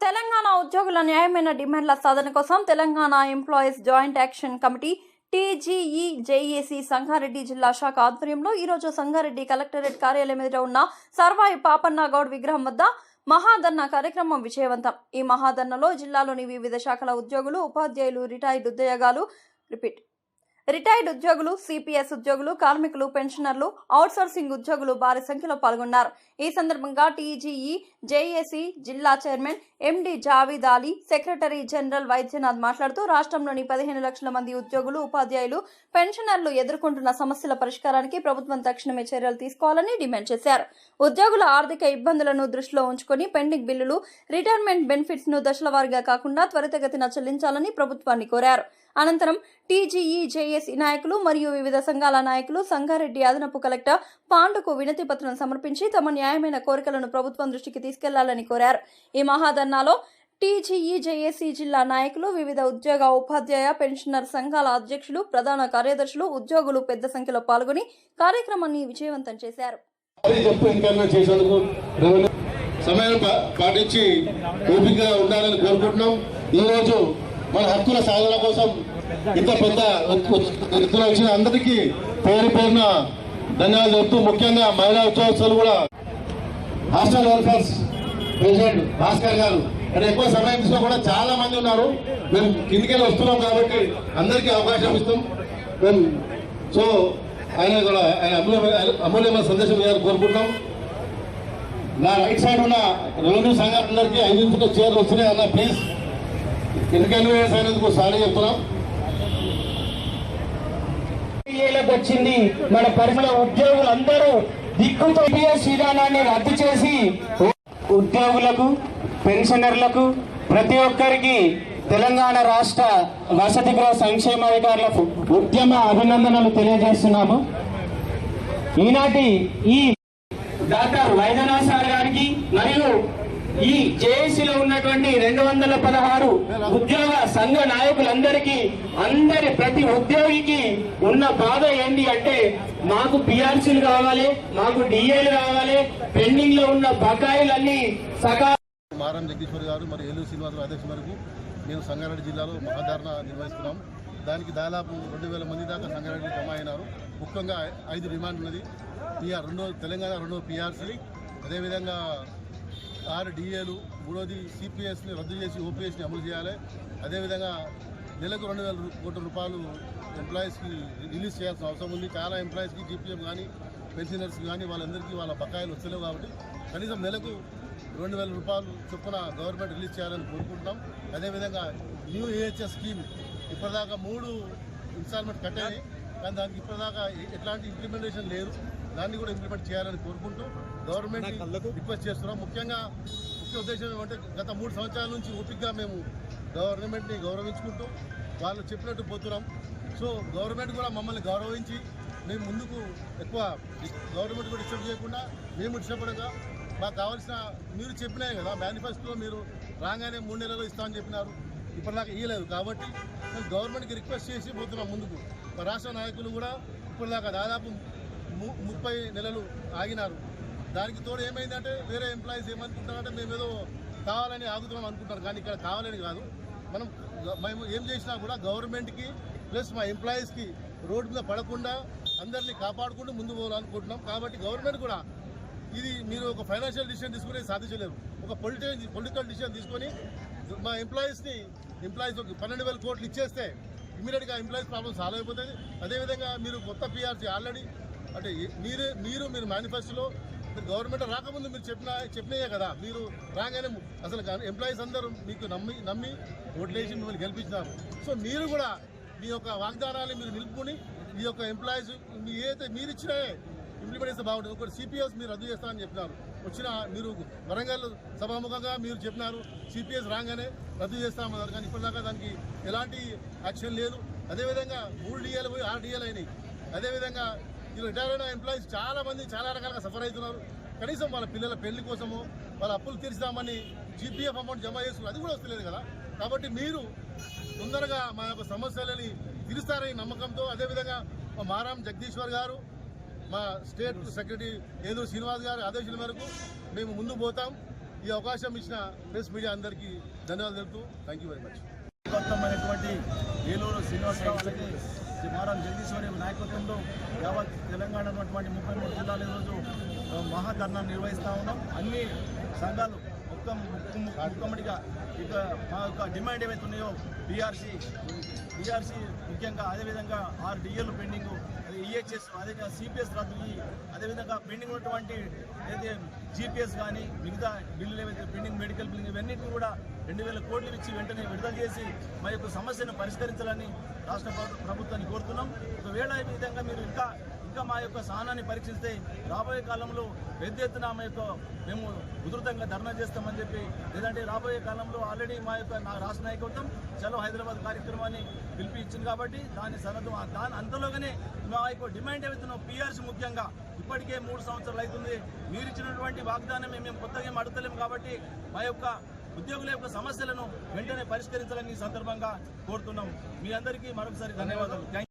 తెలంగాణ ఉద్యోగుల న్యాయమైన డిమాండ్ల సాధన కోసం Telangana employees joint action committee TGEJAC Sangareddy జిల్లా శాఖ ఆధ్వర్యంలో ఈరోజు సంగారెడ్డి కలెక్టరేట్ కార్యాలయం ఎదుట ఉన్న సర్వాయి పాపన్న గౌడ్ విగ్రహం వద్ద మహాధర్నా కార్యక్రమం విజయవంతం. ఈ మహాధర్నాలో జిల్లాలోని వివిధ శాఖల ఉద్యోగులు, ఉపాధ్యాయులు, రిటైర్డ్ ఉద్యోగులు, సిపిఎస్ ఉద్యోగులు, కార్మికులు, పెన్షనర్లు, అవుట్సోర్సింగ్ ఉద్యోగులు భారీ సంఖ్యలో పాల్గొన్నారు. ఈ సందర్భంగా TGEJAC జిల్లా chairman MD Javeed Ali, secretary general Vaidyanath మాట్లాడుతూ రాష్ట్రంలోని 15 లక్షల మంది ఉద్యోగులు, ఉపాధ్యాయులు, పెన్షనర్లు ఎదుర్కొంటున్న సమస్యల పరిష్కారానికి ప్రభుత్వం తక్షణమే చర్యలు తీసుకోవాలని డిమాండ్ చేశారు. ఉద్యోగుల ఆర్థిక ఇబ్బందులను దృష్టిలో ఉంచుకొని పెండింగ్ బిల్లులు, రిటైర్మెంట్ బెనిఫిట్స్ ను దశల వారీగా కాకుండా త్వరితగతిన చెల్లించాలని ప్రభుత్వాన్ని కోరారు. అనంతరం TGEJAC నాయకులు మరియు వివిధ సంఘాల నాయకులు సంగారెడ్డి అదనపు కలెక్టర్ పాండుకు వినతి పత్రం సమర్పించి తమ న్యాయమైన కోరికలను ప్రభుత్వం దృష్టికి తీసుకెళ్లాలని కోరారు. ఈ మహాధర్నాలో TGEJAC జిల్లా నాయకులు, వివిధ ఉద్యోగ, ఉపాధ్యాయ, పెన్షనర్ సంఘాల అధ్యక్షులు, ప్రధాన కార్యదర్శులు, ఉద్యోగులు పెద్ద సంఖ్యలో పాల్గొని కార్యక్రమాన్ని విజయవంతం చేశారు. సమయం పాటించి ఓపికగా ఉండాలని కోరుకుంటున్నాం. ఈరోజు మన హక్కుల సాధన కోసం ఇంత పెద్ద ఎత్తున వచ్చిన అందరికీ పేరు పేరున ధన్యవాదాలు చెప్తూ, ముఖ్యంగా మహిళా ఉద్యోగస్తులు కూడా హాస్టల్ వెల్ఫేర్ ప్రెసిడెంట్ భాస్కర్ గారు అంటే ఎక్కువ సమయం తీసుకున్నా కూడా చాలా మంది ఉన్నారు. మేము కిందికెళ్ళి వస్తున్నాం కాబట్టి అందరికీ అవకాశం ఇస్తాం. మేము సో ఆయన కూడా ఆయన అమూల్యమైన సందేశం గారు కోరుకుంటాం. నా రైట్ సైడ్ ఉన్న రెవెన్యూ సంఘాలందరికీ 5 నిమిషాల చీరలు వస్తున్నాయి అన్న, ప్లీజ్ కిందికెళ్ళి వేసేందుకు సారీ చెప్తున్నాం. వచ్చింది మన పరిమళ ఉద్యోగులందరూ దిక్కుతో విధానాన్ని రద్దు చేసి ఉద్యోగులకు, పెన్షనర్లకు, ప్రతి ఒక్కరికి తెలంగాణ రాష్ట్ర వసతి గృహ సంక్షేమాధికారులకు ఉద్యమ అభినందనలు తెలియజేస్తున్నాము. ఈనాటి ఈ డాక్టర్ వైద్యనాథ్ సార్ గారికి మరియు ఈ జేఏసీలో ఉన్నటువంటి 216 ఉద్యోగ సంఘ నాయకులందరికీ, ప్రతి ఉద్యోగికి ఉన్న బాధ ఏంటి అంటే మాకు పిఆర్సీలు కావాలి, మాకు డిఏలు కావాలి, పెండింగ్ లో ఉన్న బకాయిలన్నీ మారం జగదీశ్వర్ గారు మరియు ఏలూరు శ్రీనివాసరావు అధ్యక్షుల వరకు మేము సంగారెడ్డి జిల్లాలో మహాధర్నా నిర్వహిస్తున్నాం. దానికి దాదాపు 2000 మంది దాకా సంగారెడ్డి జమ అయినారు. ముఖ్యంగా 5 డిమాండ్ ఉన్నది. తెలంగాణ 2 పిఆర్సీ, అదేవిధంగా 6 డిఏలు, 3ది సిపిఎస్ని రద్దు చేసి ఓపీఎస్ని అమలు చేయాలి. అదేవిధంగా నెలకు 2000 కోట్ల రూపాయలు ఎంప్లాయీస్కి రిలీజ్ చేయాల్సిన అవసరం ఉంది. చాలా ఎంప్లాయీస్కి జీపీఎఫ్ కానీ పెన్షనర్స్కి కానీ వాళ్ళందరికీ వాళ్ళ బకాయిలు వచ్చలేవు కాబట్టి కనీసం నెలకు 2000 రూపాయలు చొప్పున గవర్నమెంట్ రిలీజ్ చేయాలని కోరుకుంటున్నాం. అదేవిధంగా న్యూ ఏహెచ్ఎస్ స్కీమ్ ఇప్పటిదాకా 3 ఇన్స్టాల్మెంట్ కట్టాయి, కానీ దానికి ఇప్పటిదాకా ఎట్లాంటి ఇంప్లిమెంటేషన్ లేదు. దాన్ని కూడా ఇంప్లిమెంట్ చేయాలని కోరుకుంటూ గవర్నమెంట్ రిక్వెస్ట్ చేస్తున్నాం. ముఖ్య ఉద్దేశం ఏమంటే గత 3 సంవత్సరాల నుంచి ఓపికగా మేము గవర్నమెంట్ని గౌరవించుకుంటూ వాళ్ళు చెప్పినట్టు పోతున్నాం. సో గవర్నమెంట్ కూడా మమ్మల్ని గౌరవించి మేము ముందుకు ఎక్కువ గవర్నమెంట్ కూడా డిస్టర్బ్ చేయకుండా మేము డిస్టర్బ్ మాకు కావాల్సిన మీరు చెప్పినాయి కదా, మేనిఫెస్టోలో మీరు రాగానే 3 నెలల్లో ఇస్తామని చెప్పినారు, ఇప్పటిదాకా ఇవ్వలేదు. కాబట్టి మేము గవర్నమెంట్కి రిక్వెస్ట్ చేసి పోతున్నాం ముందుకు. రాష్ట్ర నాయకులు కూడా ఇప్పటిదాకా దాదాపు 30 నెలలు ఆగినారు. దానికి తోడు ఏమైందంటే వేరే ఎంప్లాయీస్ ఏమనుకుంటారంటే మేము ఏదో కావాలని ఆగుతున్నాం అనుకుంటారు, కానీ ఇక్కడ కావాలని కాదు. మేము ఏం చేసినా కూడా గవర్నమెంట్కి ప్లస్ మా ఎంప్లాయీస్కి రోడ్డు మీద పడకుండా అందరినీ కాపాడుకుంటూ ముందు పోవాలనుకుంటున్నాం. కాబట్టి గవర్నమెంట్ కూడా ఇది మీరు ఒక ఫైనాన్షియల్ డిసిషన్ తీసుకుని సాధించలేరు, ఒక పొలిటికల్ డిసిషన్ తీసుకొని మా ఎంప్లాయీస్ 12,000 కోట్లు ఇచ్చేస్తే ఇమీడియట్గా ఎంప్లాయీస్ ప్రాబ్లమ్ సాల్వ్ అయిపోతుంది. అదేవిధంగా మీరు కొత్త పిఆర్సీ ఆల్రెడీ అంటే మీరు మేనిఫెస్టోలో గవర్నమెంట్ రాకముందు మీరు చెప్పినాయే కదా, మీరు రాగానే అసలు ఎంప్లాయీస్ అందరూ మీకు నమ్మి ఓట్లేసి మిమ్మల్ని గెలిపించినారు. సో మీరు కూడా మీ యొక్క వాగ్దానాన్ని మీరు నిలుపుకొని ఈ యొక్క ఎంప్లాయీస్ ఏదైతే మీరు ఇచ్చినాయే ఇంప్లిమెంట్ చేస్తే బాగుంటుంది. ఒకటి సిపిఎస్ మీరు రద్దు చేస్తామని చెప్పినారు, మీరు వరంగల్ సభాముఖంగా మీరు చెప్పినారు సిపిఎస్ రాగానే రద్దు చేస్తామన్నారు, కానీ ఇప్పటిదాకా దానికి ఎలాంటి యాక్షన్ లేదు. అదేవిధంగా 3 డిఏలు పోయి 6 డిఏలు అయినాయి. అదేవిధంగా ఈ రిటైర్ అయిన ఎంప్లాయీస్ చాలామంది చాలా రకాలుగా సఫర్ అవుతున్నారు. కనీసం వాళ్ళ పిల్లల పెళ్లి కోసము వాళ్ళ అప్పులు తీర్చుదామని జీపీఎఫ్ అమౌంట్ జమ చేసుకున్నారు, అది కూడా వస్తలేదు కదా. కాబట్టి మీరు తొందరగా మా యొక్క సమస్యలని తీరుస్తారని నమ్మకంతో, అదేవిధంగా మా మారం జగదీశ్వర్ గారు, మా స్టేట్ సెక్రటరీ ఏలూరు శ్రీనివాస్ గారి ఆదేశాల మేరకు మేము ముందు పోతాం. ఈ అవకాశం ఇచ్చిన ప్రెస్ మీడియా అందరికీ ధన్యవాదాలు తెలుపుతూ థ్యాంక్ యూ వెరీ మచ్. కొత్తమైనటువంటి ఏలూరు శ్రీనివాసరావు అలాగే మారం జగదీశ్వరి నాయకత్వంలో యావత్ తెలంగాణ ఉన్నటువంటి 33 జిల్లాలు ఈరోజు మహాధర్నా నిర్వహిస్తూ ఉన్నాం. అన్ని సంఘాలు ముక్కమ్మడిగా ఇక మా యొక్క డిమాండ్ ఏవైతే ఉన్నాయో బీఆర్సీ ముఖ్యంగా అదేవిధంగా 6 డిఏలు పెండింగ్, ఈహెచ్ఎస్ అదేవిధంగా సిపిఎస్ రద్దుకి, అదేవిధంగా పెండింగ్ ఉన్నటువంటి ఏదైతే జీపీఎస్ కానీ మిగతా బిల్లులు ఏవైతే పెండింగ్ మెడికల్ బిల్లు ఇవన్నింటినీ కూడా 2000 కోట్లు ఇచ్చి వెంటనే విడుదల చేసి మా యొక్క సమస్యను పరిష్కరించాలని రాష్ట్ర ప్రభుత్వాన్ని కోరుతున్నాం. ఒకవేళ ఈ విధంగా మీరు ఇంకా మా యొక్క సహనాన్ని పరీక్షిస్తే రాబోయే కాలంలో పెద్ద ఎత్తున మేము ఉధృతంగా ధర్నా చేస్తామని చెప్పి, లేదంటే రాబోయే కాలంలో ఆల్రెడీ మా యొక్క రాష్ట్ర నాయకత్వం చలో హైదరాబాద్ కార్యక్రమాన్ని పిలిపి ఇచ్చింది కాబట్టి దాని అంతలోగానే మా యొక్క డిమాండ్ ఏవైతున్నాం పీఆర్సీ ముఖ్యంగా ఇప్పటికే 3 సంవత్సరాలు అవుతుంది. మీరు ఇచ్చినటువంటి వాగ్దానం మేము కొత్తగా ఏం అడుగుతలేము కాబట్టి మా యొక్క ఉద్యోగుల యొక్క సమస్యలను వెంటనే పరిష్కరించాలని ఈ సందర్భంగా కోరుతున్నాం. మీ అందరికీ మరొకసారి ధన్యవాదాలు.